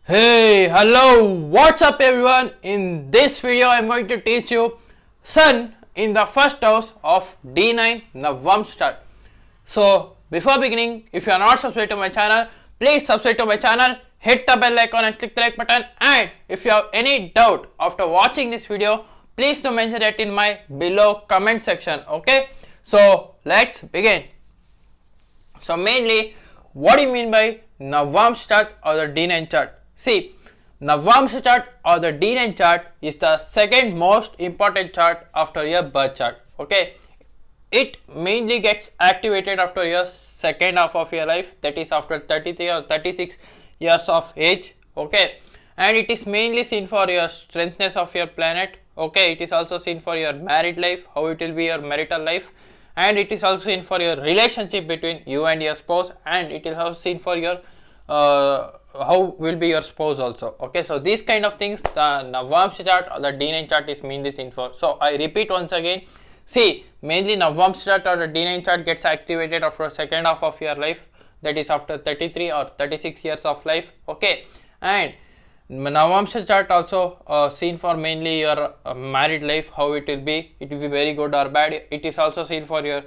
Hey, hello, what's up everyone? In this video, I'm going to teach you Sun in the first house of D9 Navamsa. So, before beginning, if you are not subscribed to my channel, please subscribe to my channel, hit the bell icon and click the like button. And if you have any doubt after watching this video, please do mention it in my below comment section. Okay, so let's begin. So, mainly, what do you mean by Navamsa or the D9 chart? See, Navamsa chart or the D9 chart is the second most important chart after your birth chart. Okay, it mainly gets activated after your second half of your life, that is after 33 or 36 years of age. Okay, and it is mainly seen for your strengthness of your planet. Okay, it is also seen for your married life, how it will be your marital life, and it is also seen for your relationship between you and your spouse, and it is also seen for your how will be your spouse also. Okay, so these kind of things the Navamsa chart or the D9 chart is mainly seen for. So I repeat once again, see, mainly Navamsa chart or the D9 chart gets activated after second half of your life, that is after 33 or 36 years of life. Okay, and Navamsa chart also seen for mainly your married life, how it will be very good or bad. It is also seen for your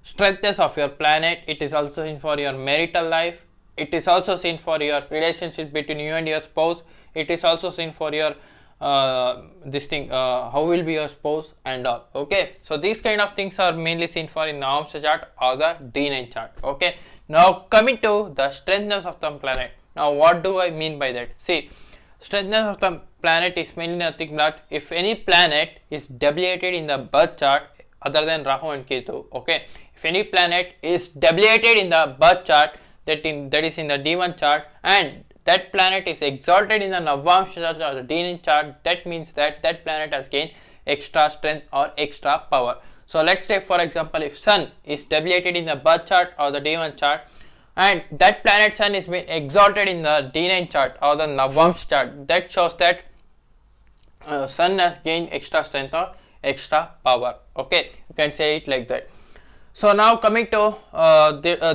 strengthness of your planet. It is also seen for your marital life. It is also seen for your relationship between you and your spouse. It is also seen for your how will be your spouse and all. Okay, so these kind of things are mainly seen for in Navamsa chart or the D9 chart. Okay, now coming to the strengthness of the planet. Now what do I mean by that? See, strengthness of the planet is mainly nothing but if any planet is debilitated in the birth chart other than Rahu and Ketu. Okay, if any planet is debilitated in the birth chart, that is in the D1 chart, and that planet is exalted in the Navamsa chart or the D9 chart, that means that that planet has gained extra strength or extra power. So let's say for example, if Sun is debilitated in the birth chart or the D1 chart, and that planet Sun is been exalted in the D9 chart or the Navamsa chart, that shows that Sun has gained extra strength or extra power. Okay, you can say it like that. So now coming to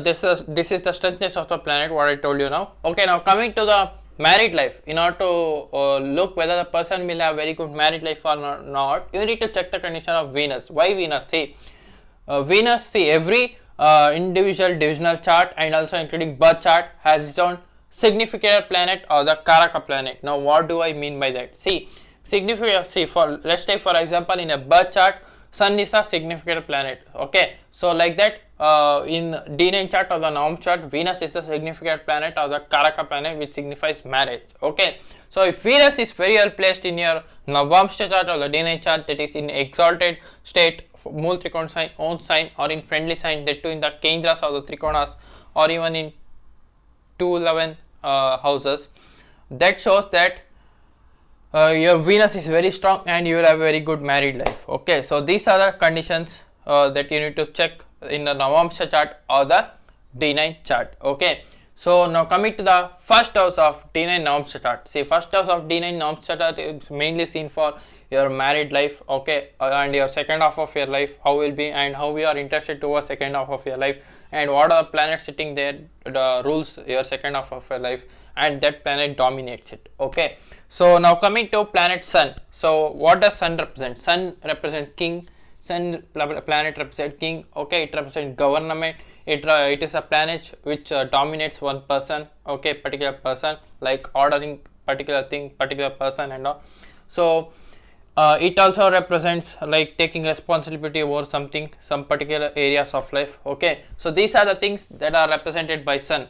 this is the strengthness of the planet, what I told you now. Okay, now coming to the married life, in order to look whether the person will have very good married life or not, you need to check the condition of Venus. Why Venus? See, Venus, see, every individual divisional chart and also including birth chart has its own significator planet or the Karaka planet. Now what do I mean by that? See, significator, see, for let's take for example in a birth chart, Sun is a significant planet. Okay, so like that in D9 chart or the Navamsa chart, Venus is the significant planet or the Karaka planet, which signifies marriage. Okay, so if Venus is very well placed in your Navamsa chart or the D9 chart, that is in exalted state, Mool Trikona sign, own sign, or in friendly sign, that too in the Kendras or the Trikonas, or even in 211 houses, that shows that your Venus is very strong and you will have a very good married life. Okay, so these are the conditions that you need to check in the Navamsa chart or the D9 chart. Okay, so now coming to the first house of D9 Navamsa chart. See, first house of D9 Navamsa chart is mainly seen for your married life. Okay, and your second half of your life, how will be, and how we are interested towards second half of your life, and what are the planets sitting there, the rules your second half of your life, and that planet dominates it. Okay, so now coming to planet Sun. So what does Sun represent? Sun represent king. Sun planet represent king. Okay, it represents government. It is a planet which dominates one person. Okay, particular person, like ordering particular thing, particular person and all. So it also represents like taking responsibility over something, some particular areas of life. Okay, so these are the things that are represented by Sun,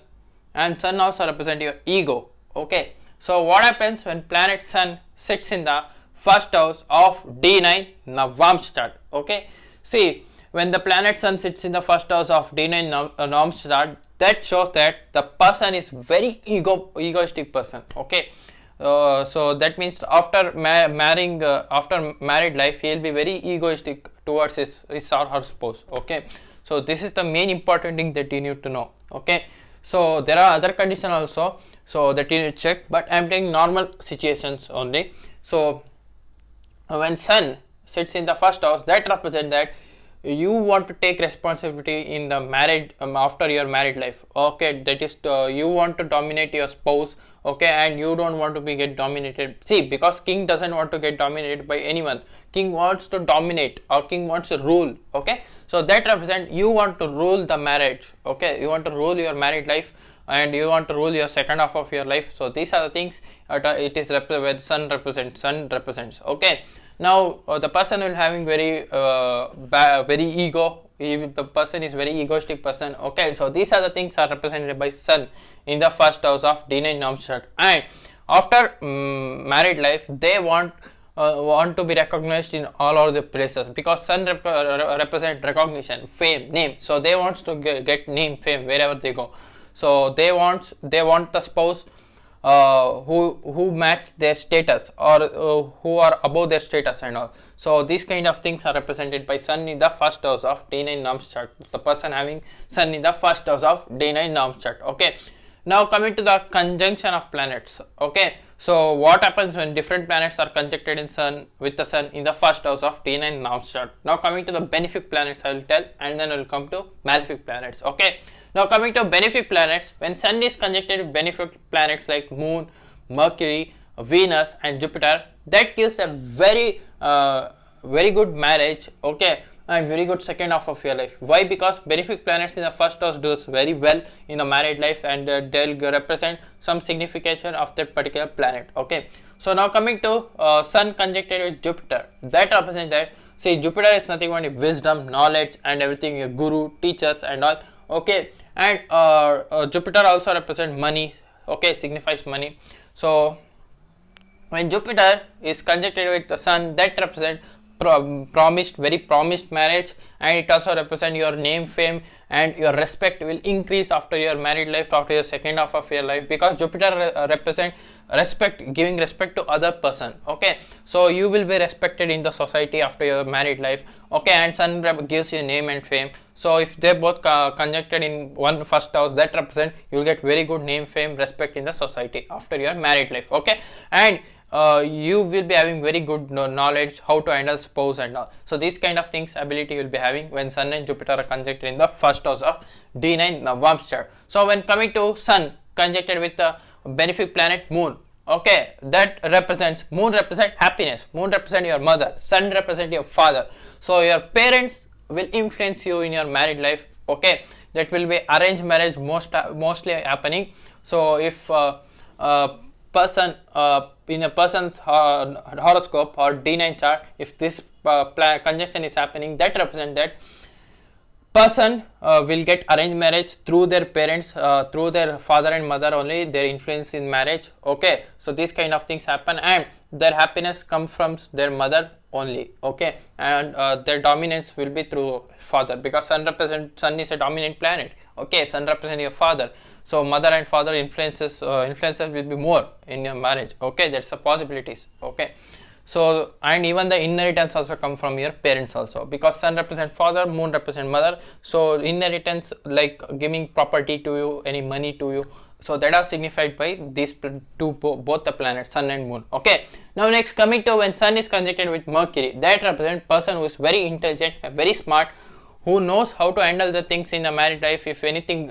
and Sun also represent your ego. Okay, so what happens when planet Sun sits in the first house of D9 Navamsa chart? Okay, see, when the planet Sun sits in the first house of D9 Navamsa chart, that shows that the person is very egoistic person. Okay, so that means after marrying, after married life, he will be very egoistic towards his or her spouse. Okay, so this is the main important thing that you need to know. Okay, so there are other conditions also, so that you need to check, but I am taking normal situations only. So when Sun sits in the first house, that represents that you want to take responsibility in the married after your married life. Okay, that is you want to dominate your spouse. Okay, and you don't want to be get dominated. See, because king doesn't want to get dominated by anyone. King wants to dominate, or king wants to rule. Okay, so that represent you want to rule the marriage. Okay, you want to rule your married life, and you want to rule your second half of your life. So these are the things it is where sun represents. Okay, now the person will having very ego. The person is very egoistic person. Okay, so these are the things are represented by sun in the first house of D9 Navamsa. And after married life, they want to be recognized in all of the places, because sun represent recognition, fame, name. So they want to get name, fame wherever they go. So they want the spouse who match their status, or who are above their status and all. So these kind of things are represented by sun in the first house of D9 Navamsa chart. The person having sun in the first house of D9 Navamsa chart. Okay, now coming to the conjunction of planets. Okay, so what happens when different planets are conjuncted in sun with the sun in the first house of D9 Navamsa chart? Now coming to the benefic planets, I will tell, and then I will come to malefic planets. Okay, now coming to benefic planets, when sun is conjuncted with benefic planets like moon, Mercury, Venus and Jupiter, that gives a very good marriage. Okay, and very good second half of your life. Why? Because benefic planets in the first house does very well in the married life, and they'll represent some signification of that particular planet. Okay, so now coming to sun conjuncted with Jupiter, that represents that, see, Jupiter is nothing but wisdom, knowledge and everything, your guru, teachers and all. Okay, and Jupiter also represents money. Okay, signifies money. So when Jupiter is conjuncted with the sun, that represents very promised marriage, and it also represents your name, fame and your respect will increase after your married life, after your second half of your life, because Jupiter represents respect, giving respect to other person. Okay, so you will be respected in the society after your married life. Okay, and sun gives you name and fame. So if they both conjuncted in one first house, that represent you will get very good name, fame, respect in the society after your married life. Okay, and you will be having very good knowledge how to handle spouse and all. So these kind of things ability you will be having when sun and Jupiter are conjuncted in the first house of D9 Navamsa chart. So when coming to sun conjuncted with the benefic planet moon, okay, that represents, moon represent happiness, moon represent your mother, sun represent your father. So your parents will influence you in your married life. Okay, that will be arranged marriage mostly happening. So if person in a person's horoscope or D9 chart, if this conjunction is happening, that represents that person will get arranged marriage through their parents, through their father and mother only, their influence in marriage. Okay, so these kind of things happen, and their happiness comes from their mother only. Okay, and their dominance will be through father, because sun is a dominant planet. Okay, sun represents your father, so mother and father influences will be more in your marriage. Okay, that's the possibilities. Okay, so and even the inheritance also come from your parents also, because sun represent father, moon represent mother. So inheritance, like giving property to you, any money to you, so that are signified by these both the planets, sun and moon. Okay, now next coming to when sun is conjuncted with Mercury, that represents person who is very intelligent, very smart, who knows how to handle the things in a married life if anything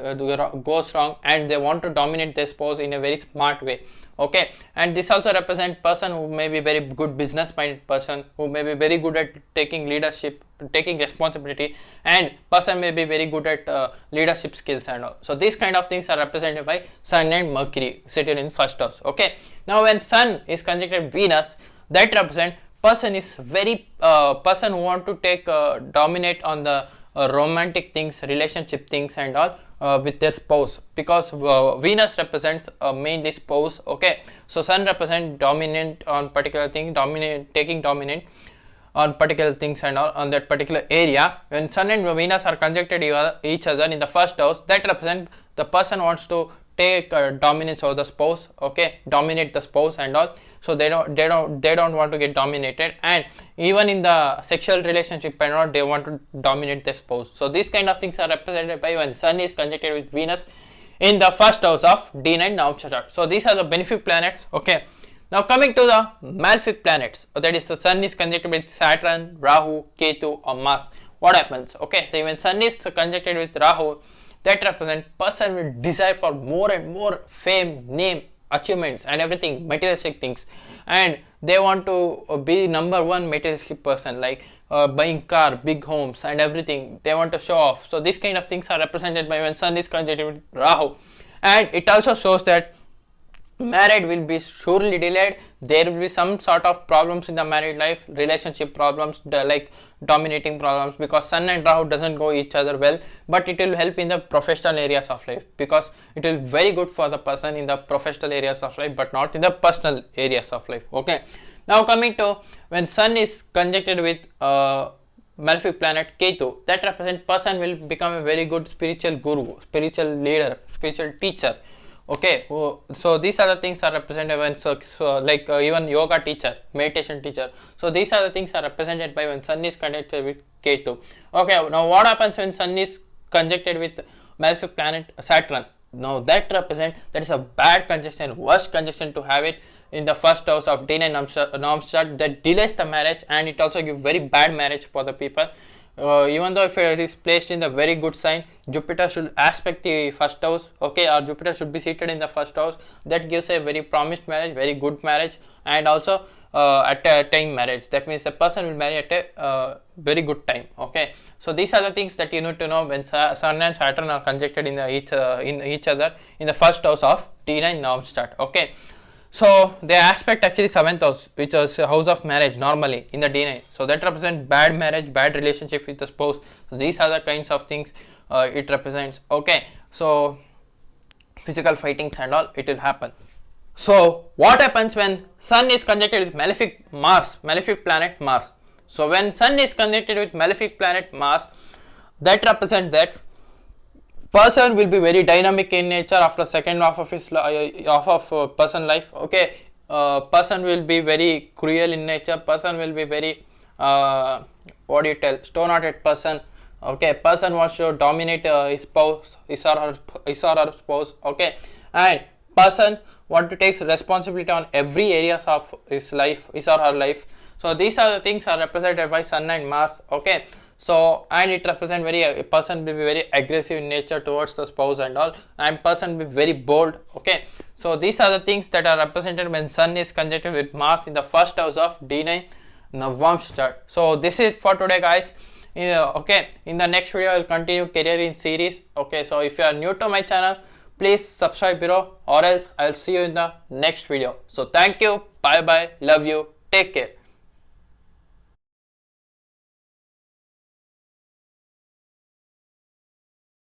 goes wrong, and they want to dominate their spouse in a very smart way. Okay, and this also represents person who may be very good business minded person, who may be very good at taking leadership, taking responsibility, and person may be very good at leadership skills and all. So these kind of things are represented by sun and Mercury seated in first house. Okay, now when sun is conjuncted Venus, that represents person is very person who want to take dominate on the romantic things, relationship things and all with their spouse, because Venus represents mainly spouse. Okay, so sun represents dominant on particular thing, taking dominant on particular things and all on that particular area. When sun and Venus are conjuncted each other in the first house, that represents the person wants to take dominance over the spouse. Okay, dominate the spouse and all. So they don't want to get dominated, and even in the sexual relationship and all, they want to dominate their spouse. So these kind of things are represented by when sun is conjuncted with Venus in the first house of D9 Navamsa chart. So these are the benefic planets. Okay, now coming to the malefic planets, that is the sun is conjuncted with Saturn, Rahu, Ketu or Mars. what happens? Okay, so when Sun is conjuncted with Rahu, that represent person will desire for more and more fame, name, achievements and everything, materialistic things, and they want to be number one materialistic person, like buying car, big homes and everything. They want to show off. So these kind of things are represented by when Sun is conjuncted with Rahu. And it also shows that marriage will be surely delayed. There will be some sort of problems in the married life, relationship problems, like dominating problems, because Sun and Rahu doesn't go each other well. But it will help in the professional areas of life, because it will be very good for the person in the professional areas of life, but not in the personal areas of life. Okay, now coming to when Sun is conjuncted with malefic planet Ketu, that represents person will become a very good spiritual guru, spiritual leader, spiritual teacher. Okay, so these are the things are represented when like even yoga teacher, meditation teacher. So these are the things are represented by when Sun is conjuncted with Ketu. Okay, now what happens when Sun is conjuncted with malefic planet Saturn? Now that is a bad conjunction, worst conjunction to have it in the first house of D9 Navamsa, that delays the marriage, and it also gives very bad marriage for the people. Even though if it is placed in the very good sign, Jupiter should aspect the first house, okay, or Jupiter should be seated in the first house. That gives a very promised marriage, very good marriage, and also at a time marriage. That means the person will marry at a very good time. Okay, so these are the things that you need to know when Sun and Saturn are conjuncted in each other in the first house of D9 Navamsa. Okay. So they aspect actually 7th house, which is a house of marriage normally in the D9. So that represents bad marriage, bad relationship with the spouse. So these are the kinds of things it represents. Okay, so physical fightings and all, it will happen. So what happens when Sun is conjuncted with malefic Mars, malefic planet Mars? So when Sun is conjuncted with malefic planet Mars, that represents that person will be very dynamic in nature after second half of his person life. Okay, person will be very cruel in nature. Person will be very stone-hearted person. Okay, person wants to dominate his spouse, his or her spouse. Okay, and person want to take responsibility on every areas of his life, his or her life. So these are the things are represented by Sun and Mars. Okay. So, and it represents a person will be very aggressive in nature towards the spouse and all, and person will be very bold. Okay, so these are the things that are represented when Sun is conjuncted with Mars in the first house of D9 Navamsa chart. So this is it for today, guys. Okay, in the next video I will continue career in series. Okay, so if you are new to my channel, please subscribe below, or else I will see you in the next video. So thank you, bye bye, love you, take care.